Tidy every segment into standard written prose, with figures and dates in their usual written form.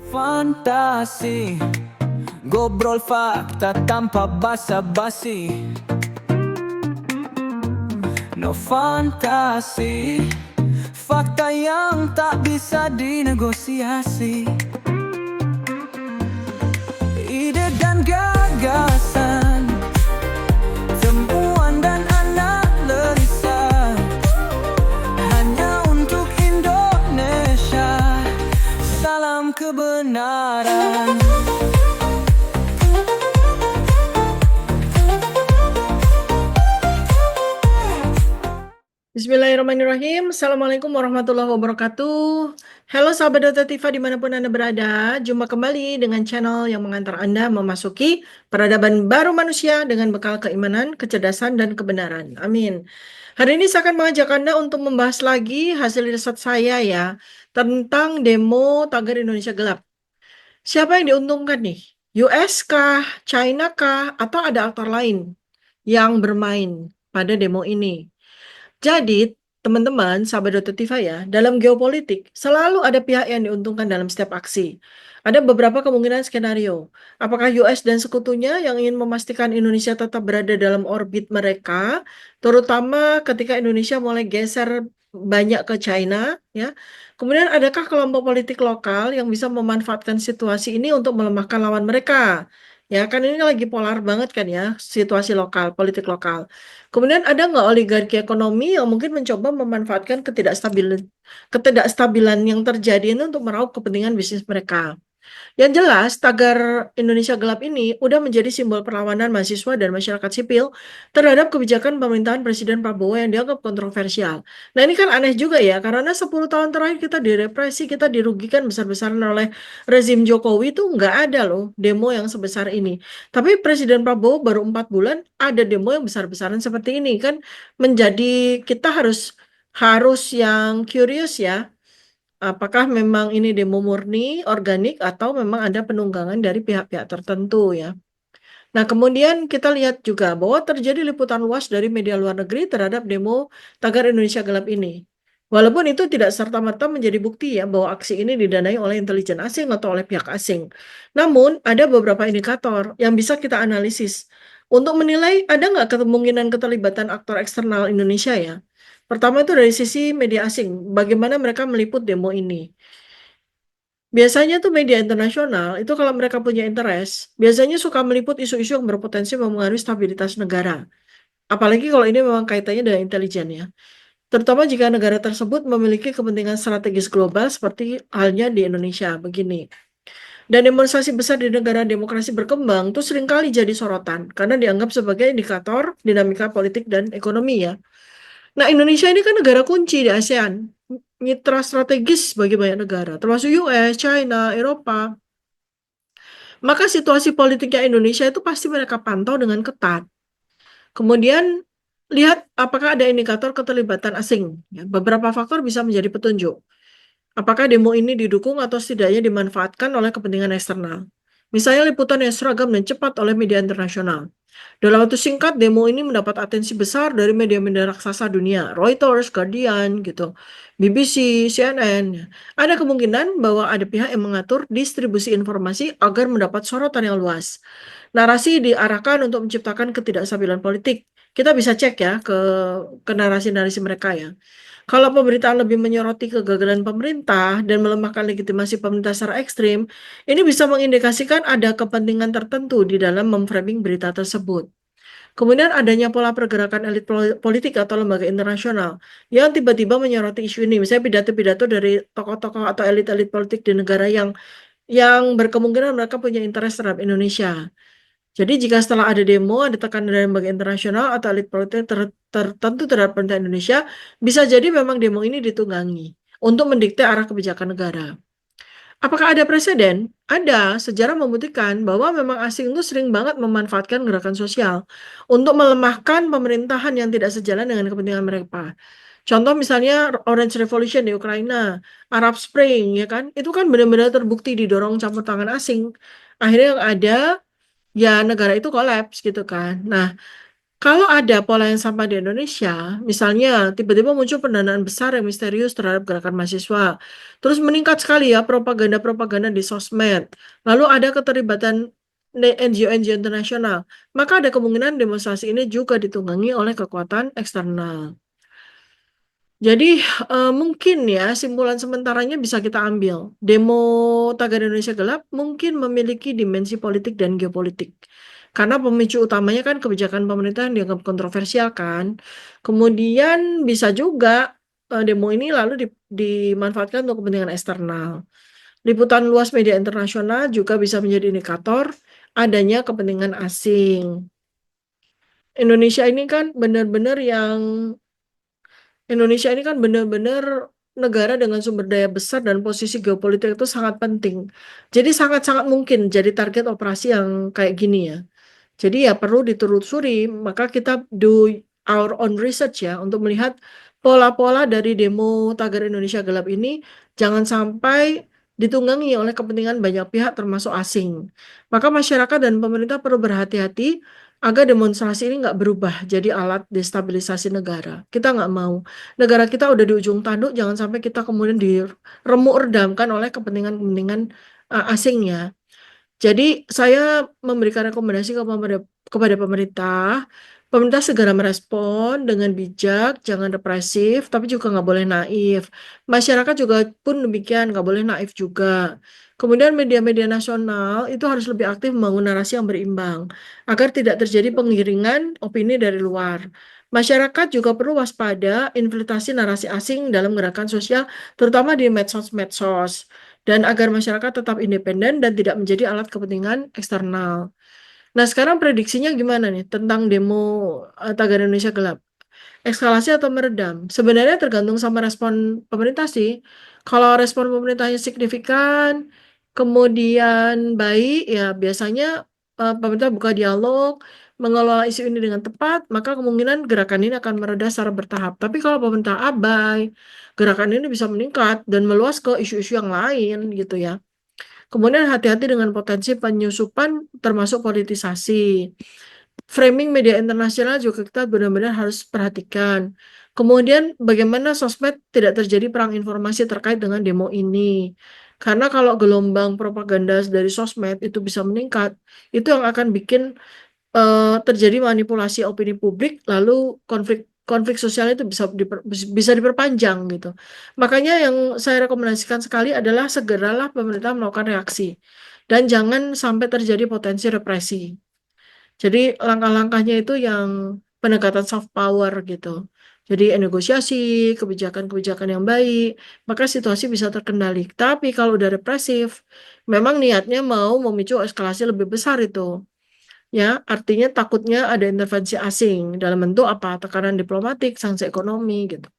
Fantasi, ngobrol fakta tanpa basa-basi. No fantasi, fakta yang tak bisa dinegosiasi. Ide dan gagasan, temuan dan analisa, hanya untuk Indonesia. Salam kebenaran. Bismillahirrahmanirrahim. Assalamualaikum warahmatullahi wabarakatuh. Halo sahabat Data Tifa dimanapun Anda berada. Jumpa kembali dengan channel yang mengantar Anda memasuki peradaban baru manusia dengan bekal keimanan, kecerdasan, dan kebenaran. Amin. Hari ini saya akan mengajak Anda untuk membahas lagi hasil riset saya ya tentang demo tagar Indonesia Gelap. Siapa yang diuntungkan nih? US kah? China kah? Atau ada aktor lain yang bermain pada demo ini? Jadi, teman-teman, sahabat Dotativa ya, dalam geopolitik selalu ada pihak yang diuntungkan dalam setiap aksi. Ada beberapa kemungkinan skenario. Apakah US dan sekutunya yang ingin memastikan Indonesia tetap berada dalam orbit mereka, terutama ketika Indonesia mulai geser banyak ke China, ya. Kemudian adakah kelompok politik lokal yang bisa memanfaatkan situasi ini untuk melemahkan lawan mereka? Ya, kan ini lagi polar banget kan ya, situasi lokal, politik lokal. Kemudian ada nggak oligarki ekonomi yang mungkin mencoba memanfaatkan ketidakstabilan yang terjadi ini untuk meraup kepentingan bisnis mereka. Yang jelas, tagar Indonesia Gelap ini udah menjadi simbol perlawanan mahasiswa dan masyarakat sipil terhadap kebijakan pemerintahan Presiden Prabowo yang dianggap kontroversial. Nah ini kan aneh juga ya, karena 10 tahun terakhir kita direpresi, kita dirugikan besar-besaran oleh rezim Jokowi itu nggak ada loh demo yang sebesar ini. Tapi Presiden Prabowo baru 4 bulan ada demo yang besar-besaran seperti ini kan menjadi kita harus yang curious ya. Apakah memang ini demo murni, organik, atau memang ada penunggangan dari pihak-pihak tertentu ya. Nah, kemudian kita lihat juga bahwa terjadi liputan luas dari media luar negeri terhadap demo tagar Indonesia Gelap ini. Walaupun itu tidak serta-merta menjadi bukti ya bahwa aksi ini didanai oleh intelijen asing atau oleh pihak asing. Namun, ada beberapa indikator yang bisa kita analisis untuk menilai ada nggak kemungkinan keterlibatan aktor eksternal Indonesia ya. Pertama itu dari sisi media asing, bagaimana mereka meliput demo ini. Biasanya tuh media internasional itu kalau mereka punya interest, biasanya suka meliput isu-isu yang berpotensi mempengaruhi stabilitas negara. Apalagi kalau ini memang kaitannya dengan intelijen ya. Terutama jika negara tersebut memiliki kepentingan strategis global seperti halnya di Indonesia begini. Dan demonstrasi besar di negara demokrasi berkembang itu seringkali jadi sorotan karena dianggap sebagai indikator dinamika politik dan ekonomi ya. Nah, Indonesia ini kan negara kunci di ASEAN, mitra strategis bagi banyak negara, termasuk US, China, Eropa. Maka situasi politiknya Indonesia itu pasti mereka pantau dengan ketat. Kemudian lihat apakah ada indikator keterlibatan asing. Ya, beberapa faktor bisa menjadi petunjuk. Apakah demo ini didukung atau setidaknya dimanfaatkan oleh kepentingan eksternal. Misalnya liputan yang seragam dan cepat oleh media internasional. Dalam waktu singkat, demo ini mendapat atensi besar dari media-media raksasa dunia, Reuters, Guardian, gitu, BBC, CNN. Ada kemungkinan bahwa ada pihak yang mengatur distribusi informasi agar mendapat sorotan yang luas. Narasi diarahkan untuk menciptakan ketidakstabilan politik. Kita bisa cek ya ke narasi-narasi mereka ya. Kalau pemberitaan lebih menyoroti kegagalan pemerintah dan melemahkan legitimasi pemerintah secara ekstrim, ini bisa mengindikasikan ada kepentingan tertentu di dalam memframing berita tersebut. Kemudian adanya pola pergerakan elit politik atau lembaga internasional yang tiba-tiba menyoroti isu ini. Misalnya pidato-pidato dari tokoh-tokoh atau elit-elit politik di negara yang berkemungkinan mereka punya interest terhadap Indonesia. Jadi jika setelah ada demo, ada tekanan dari lembaga internasional atau elit politik tertentu terhadap pemerintah Indonesia, bisa jadi memang demo ini ditunggangi untuk mendikte arah kebijakan negara. Apakah ada presiden? Ada. Sejarah membuktikan bahwa memang asing itu sering banget memanfaatkan gerakan sosial untuk melemahkan pemerintahan yang tidak sejalan dengan kepentingan mereka. Contoh misalnya Orange Revolution di Ukraina, Arab Spring, ya kan? Itu kan benar-benar terbukti didorong campur tangan asing. Akhirnya yang ada ya negara itu kolaps gitu kan. Nah, Kalau ada pola yang sama di Indonesia, misalnya tiba-tiba muncul pendanaan besar yang misterius terhadap gerakan mahasiswa, terus meningkat sekali ya propaganda-propaganda di sosmed, lalu ada keterlibatan NGO-NGO internasional, maka ada kemungkinan demonstrasi ini juga ditunggangi oleh kekuatan eksternal. Jadi mungkin ya simpulan sementaranya bisa kita ambil. Demo Tagar Indonesia Gelap mungkin memiliki dimensi politik dan geopolitik. Karena pemicu utamanya kan kebijakan pemerintah yang dianggap kontroversial kan. Kemudian bisa juga demo ini lalu dimanfaatkan untuk kepentingan eksternal. Liputan luas media internasional juga bisa menjadi indikator adanya kepentingan asing. Indonesia ini kan benar-benar yang Indonesia ini kan benar-benar negara dengan sumber daya besar dan posisi geopolitik itu sangat penting. Jadi sangat-sangat mungkin jadi target operasi yang kayak gini ya. Jadi ya perlu ditelusuri, maka kita do our own research ya untuk melihat pola-pola dari demo Tagar Indonesia Gelap ini jangan sampai ditunggangi oleh kepentingan banyak pihak termasuk asing. Maka masyarakat dan pemerintah perlu berhati-hati agar demonstrasi ini nggak berubah jadi alat destabilisasi negara. Kita nggak mau. Negara kita udah di ujung tanduk, jangan sampai kita kemudian diremuk redamkan oleh kepentingan-kepentingan asingnya. Jadi saya memberikan rekomendasi kepada pemerintah. Pemerintah segera merespon dengan bijak, jangan represif, tapi juga nggak boleh naif. Masyarakat juga pun demikian, nggak boleh naif juga. Kemudian media-media nasional itu harus lebih aktif membangun narasi yang berimbang, agar tidak terjadi penggiringan opini dari luar. Masyarakat juga perlu waspada infiltrasi narasi asing dalam gerakan sosial, terutama di medsos-medsos dan agar masyarakat tetap independen dan tidak menjadi alat kepentingan eksternal. Nah, sekarang prediksinya gimana nih tentang demo Tagar Indonesia Gelap? Eskalasi atau meredam? Sebenarnya tergantung sama respon pemerintah sih. Kalau respon pemerintahnya signifikan, kemudian baik, ya biasanya pemerintah buka dialog, mengelola isu ini dengan tepat, maka kemungkinan gerakan ini akan mereda secara bertahap. Tapi kalau pemerintah abai, gerakan ini bisa meningkat dan meluas ke isu-isu yang lain gitu ya. Kemudian hati-hati dengan potensi penyusupan termasuk politisasi. Framing media internasional juga kita benar-benar harus perhatikan. Kemudian bagaimana sosmed tidak terjadi perang informasi terkait dengan demo ini. Karena kalau gelombang propaganda dari sosmed itu bisa meningkat, itu yang akan bikin terjadi manipulasi opini publik, lalu konflik konflik sosial itu bisa diperpanjang gitu. Makanya yang saya rekomendasikan sekali adalah segeralah pemerintah melakukan reaksi dan jangan sampai terjadi potensi represi. Jadi langkah-langkahnya itu yang pendekatan soft power gitu. Jadi negosiasi, kebijakan-kebijakan yang baik, maka situasi bisa terkendali. Tapi kalau udah represif, memang niatnya mau memicu eskalasi lebih besar itu. Ya, artinya takutnya ada intervensi asing dalam bentuk apa? Tekanan diplomatik, sanksi ekonomi gitu.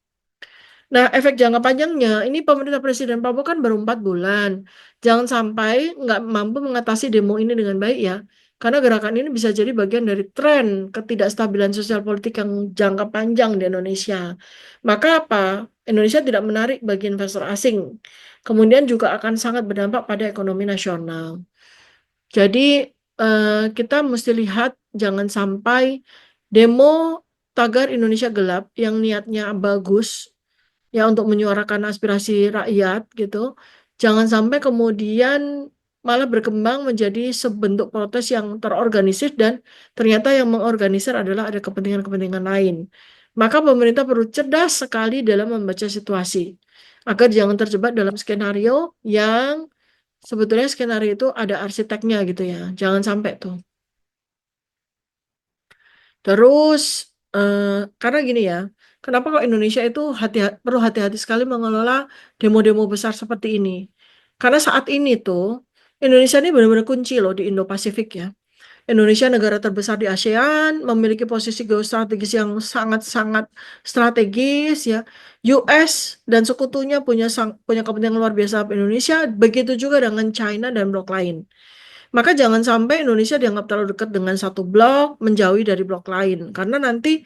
Nah, efek jangka panjangnya, ini pemerintah Presiden Prabowo kan baru 4 bulan. Jangan sampai nggak mampu mengatasi demo ini dengan baik ya. Karena gerakan ini bisa jadi bagian dari tren ketidakstabilan sosial politik yang jangka panjang di Indonesia. Maka apa? Indonesia tidak menarik bagi investor asing. Kemudian juga akan sangat berdampak pada ekonomi nasional. Jadi kita mesti lihat jangan sampai demo Tagar Indonesia Gelap yang niatnya bagus ya untuk menyuarakan aspirasi rakyat gitu. Jangan sampai kemudian malah berkembang menjadi sebentuk protes yang terorganisir dan ternyata yang mengorganisir adalah ada kepentingan-kepentingan lain. Maka pemerintah perlu cerdas sekali dalam membaca situasi agar jangan terjebak dalam skenario yang sebetulnya skenario itu ada arsiteknya gitu ya. Jangan sampai tuh. Terus eh, karena gini ya, kenapa kok Indonesia itu perlu hati-hati sekali mengelola demo-demo besar seperti ini? Karena saat ini tuh Indonesia ini benar-benar kunci loh di Indo-Pasifik ya. Indonesia negara terbesar di ASEAN, memiliki posisi geostrategis yang sangat-sangat strategis ya. US dan sekutunya punya kepentingan luar biasa Indonesia, begitu juga dengan China dan blok lain. Maka jangan sampai Indonesia dianggap terlalu dekat dengan satu blok, menjauhi dari blok lain. Karena nanti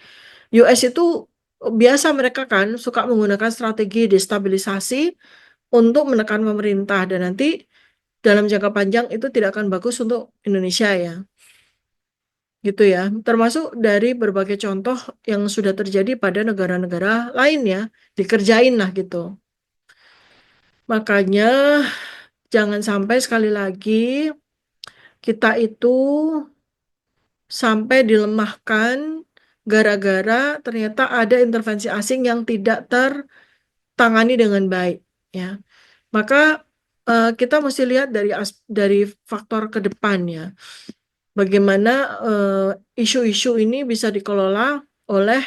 US itu biasa mereka kan suka menggunakan strategi destabilisasi untuk menekan pemerintah dan nanti dalam jangka panjang itu tidak akan bagus untuk Indonesia ya. gitu ya. Termasuk dari berbagai contoh yang sudah terjadi pada negara-negara lain ya, dikerjain lah gitu. Makanya jangan sampai sekali lagi kita itu sampai dilemahkan gara-gara ternyata ada intervensi asing yang tidak tertangani dengan baik ya. Maka kita mesti lihat dari faktor ke depan ya. Bagaimana isu-isu ini bisa dikelola oleh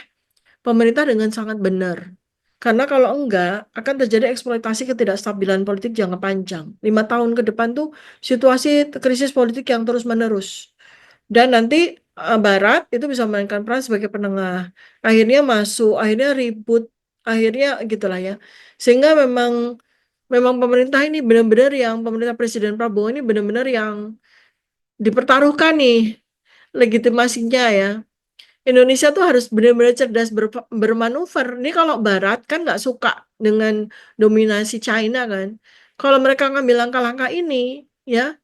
pemerintah dengan sangat benar. Karena kalau enggak, akan terjadi eksploitasi ketidakstabilan politik jangka panjang. 5 tahun ke depan tuh situasi krisis politik yang terus-menerus. Dan nanti Barat itu bisa memainkan peran sebagai penengah. Akhirnya masuk, akhirnya ribut, akhirnya gitulah ya. Sehingga memang memang pemerintah ini benar-benar yang pemerintah Presiden Prabowo ini benar-benar yang dipertaruhkan nih legitimasinya ya. Indonesia tuh harus benar-benar cerdas bermanuver. Ini kalau Barat kan nggak suka dengan dominasi China kan. Kalau mereka ngambil langkah-langkah ini, ya,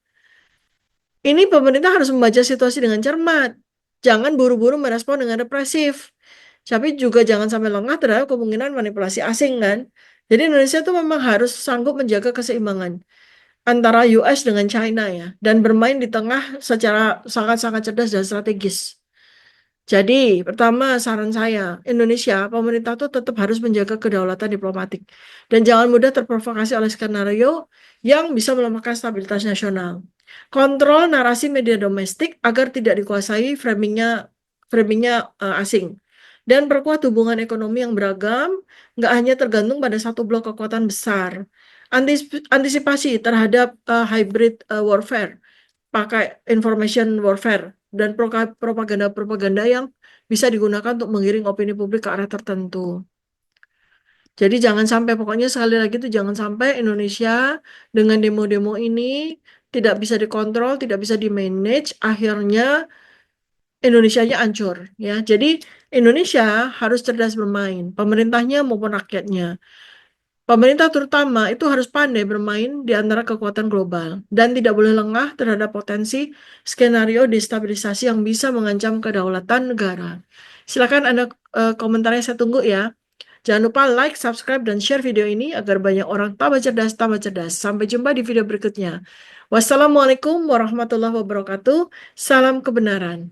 ini pemerintah harus membaca situasi dengan cermat. Jangan buru-buru merespon dengan represif. Tapi juga jangan sampai lengah terhadap kemungkinan manipulasi asing kan. Jadi Indonesia tuh memang harus sanggup menjaga keseimbangan antara US dengan China ya. Dan bermain di tengah secara sangat-sangat cerdas dan strategis. Jadi, pertama saran saya, Indonesia, pemerintah tuh tetap harus menjaga kedaulatan diplomatik. Dan jangan mudah terprovokasi oleh skenario yang bisa melemahkan stabilitas nasional. Kontrol narasi media domestik agar tidak dikuasai framingnya asing. Dan perkuat hubungan ekonomi yang beragam, nggak hanya tergantung pada satu blok kekuatan besar. Antisipasi terhadap hybrid warfare, pakai information warfare dan propaganda-propaganda yang bisa digunakan untuk menggiring opini publik ke arah tertentu. Jadi jangan sampai, pokoknya sekali lagi itu jangan sampai Indonesia dengan demo-demo ini tidak bisa dikontrol, tidak bisa di-manage, akhirnya Indonesianya hancur ya. Jadi Indonesia harus cerdas bermain, pemerintahnya maupun rakyatnya. Pemerintah terutama itu harus pandai bermain di antara kekuatan global dan tidak boleh lengah terhadap potensi skenario destabilisasi yang bisa mengancam kedaulatan negara. Silakan Anda komentarnya, saya tunggu ya. Jangan lupa like, subscribe, dan share video ini agar banyak orang tambah cerdas, tambah cerdas. Sampai jumpa di video berikutnya. Wassalamualaikum warahmatullahi wabarakatuh. Salam kebenaran.